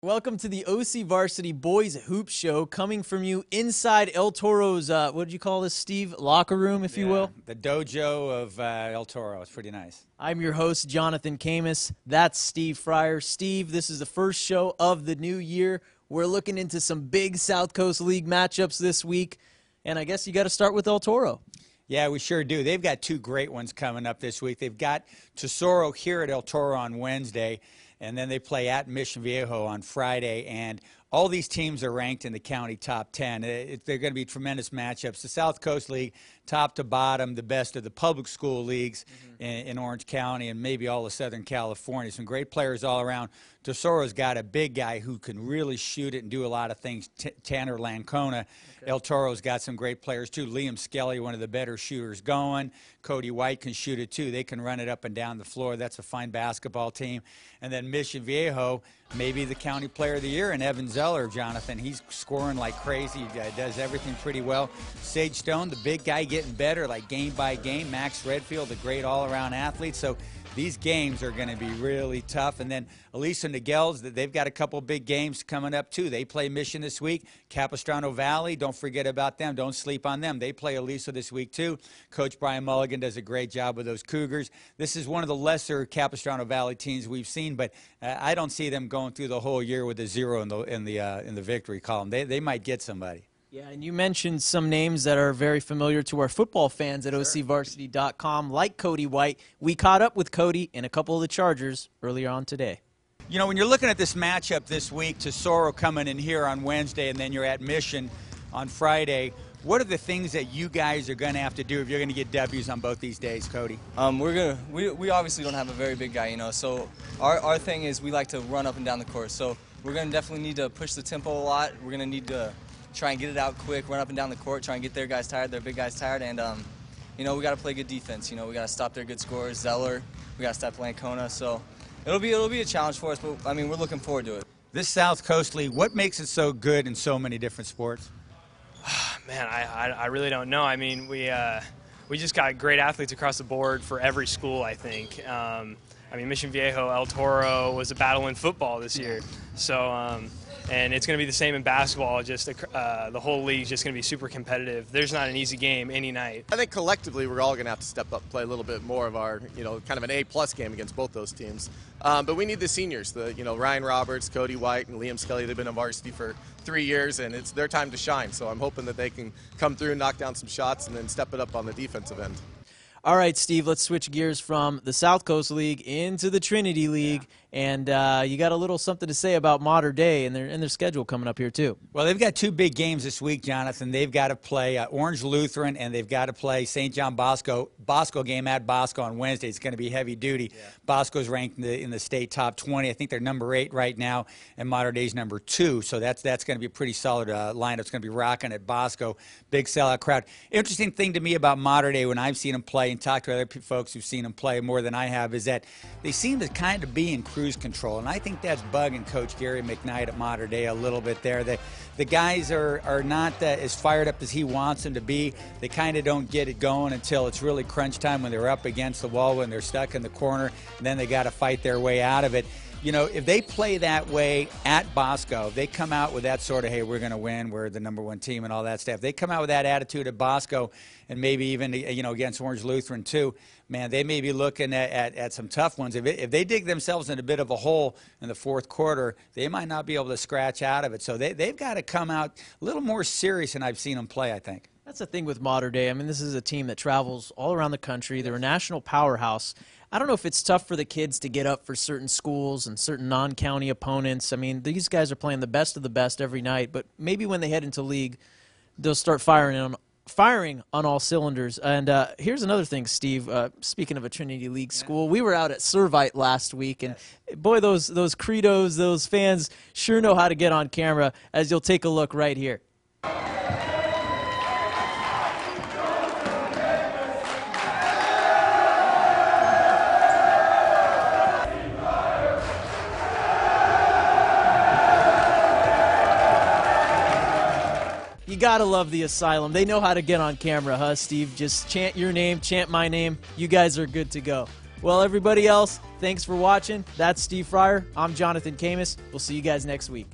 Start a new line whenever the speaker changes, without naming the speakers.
Welcome to the OCVarsity Boys Hoops show, coming from you inside El Toro's, what did you call this, Steve? Locker room, if you will?
The dojo of El Toro. It's pretty nice.
I'm your host, Jonathan Khamis. That's Steve Fryer. Steve, this is the first show of the new year. We're looking into some big South Coast League matchups this week, and I guess you got to start with El Toro.
Yeah, we sure do. They've got two great ones coming up this week. They've got Tesoro here at El Toro on Wednesday, and then they play at Mission Viejo on Friday. And all these teams are ranked in the county top 10. They're going to be tremendous matchups. The South Coast League, top to bottom, the best of the public school leagues in Orange County and maybe all of Southern California. Some great players all around. Tesoro's got a big guy who can really shoot it and do a lot of things, Tanner Lancona. Okay. El Toro's got some great players, too. Liam Skelly, one of the better shooters going. Cody White can shoot it, too. They can run it up and down the floor. That's a fine basketball team. And then Mission Viejo, maybe the county player of the year, and Evan Zeller, Jonathan. He's scoring like crazy. He does everything pretty well. Sage Stone, the big guy, getting better, like game by game. Max Redfield, a great all-around athlete. So these games are going to be really tough. And then Aliso Niguel's, they've got a couple big games coming up, too. They play Mission this week. Capistrano Valley, don't forget about them. Don't sleep on them. They play Aliso this week, too. Coach Brian Mulligan does a great job with those Cougars. This is one of the lesser Capistrano Valley teams we've seen, but I don't see them going through the whole year with a 0 in the victory column. They might get somebody.
Yeah, and you mentioned some names that are very familiar to our football fans at OCVarsity.com, like Cody White. We caught up with Cody and a couple of the Chargers earlier on today.
You know, when you're looking at this matchup this week, Tesoro coming in here on Wednesday, and then you're at Mission on Friday, what are the things that you guys are going to have to do if you're going to get W's on both these days, Cody?
We obviously don't have a very big guy, you know, so our thing is we like to run up and down the court. So we're going to definitely need to push the tempo a lot. We're going to need to try and get it out quick, run up and down the court, try and get their guys tired, their big guys tired, and you know, we got to play good defense. You know, we got to stop their good scorers, Zeller. We got to stop Lancona. So it'll be a challenge for us, but I mean, we're looking forward to it.
This South Coast League, what makes it so good in so many different sports?
Man, I really don't know. I mean, we just got great athletes across the board for every school, I think. I mean, Mission Viejo, El Toro was a battle in football this year. So, and it's going to be the same in basketball. Just the whole league is just going to be super competitive. There's not an easy game any night.
I think collectively we're all going to have to step up, play a little bit more of our, you know, kind of an A+ game against both those teams. But we need the seniors, Ryan Roberts, Cody White, and Liam Skelly. They've been on varsity for 3 years, and it's their time to shine. So I'm hoping that they can come through, knock down some shots, and then step it up on the defensive end.
All right, Steve, let's switch gears from the South Coast League into the Trinity League. And you got a little something to say about Mater Dei and their schedule coming up here, too.
Well, they've got two big games this week, Jonathan. They've got to play Orange Lutheran, and they've got to play St. John Bosco. Bosco game at Bosco on Wednesday. It's going to be heavy duty. Yeah. Bosco's ranked in the state top 20. I think they're number 8 right now, and Mater Dei's number 2. So that's going to be a pretty solid lineup. It's going to be rocking at Bosco. Big sellout crowd. Interesting thing to me about Mater Dei when I've seen them play and talked to other folks who've seen them play more than I have is that they seem to kind of be in cruise control. And I think that's bugging Coach Gary McKnight at Mater Dei a little bit there. The guys are not as fired up as he wants them to be. They kind of don't get it going until it's really crunch time when they're up against the wall, when they're stuck in the corner, and then they got to fight their way out of it. You know, if they play that way at Bosco, they come out with that sort of, hey, we're going to win, we're the #1 team and all that stuff. They come out with that attitude at Bosco and maybe even, you know, against Orange Lutheran too, man, they may be looking at some tough ones. If they dig themselves in a bit of a hole in the fourth quarter, they might not be able to scratch out of it. So they've got to come out a little more serious than I've seen them play, I think.
That's the thing with Mater Dei. I mean, this is a team that travels all around the country. They're a national powerhouse. I don't know if it's tough for the kids to get up for certain schools and certain non-county opponents. I mean, these guys are playing the best of the best every night, but maybe when they head into league, they'll start firing on all cylinders. And here's another thing, Steve. Speaking of a Trinity League school, we were out at Servite last week, and boy, those credos, those fans sure know how to get on camera, as you'll take a look right here. You gotta love the Asylum. They know how to get on camera, huh, Steve? Just chant your name, chant my name. You guys are good to go. Well, everybody else, Thanks for watching. That's Steve Fryer. I'm Jonathan Khamis. We'll see you guys next week.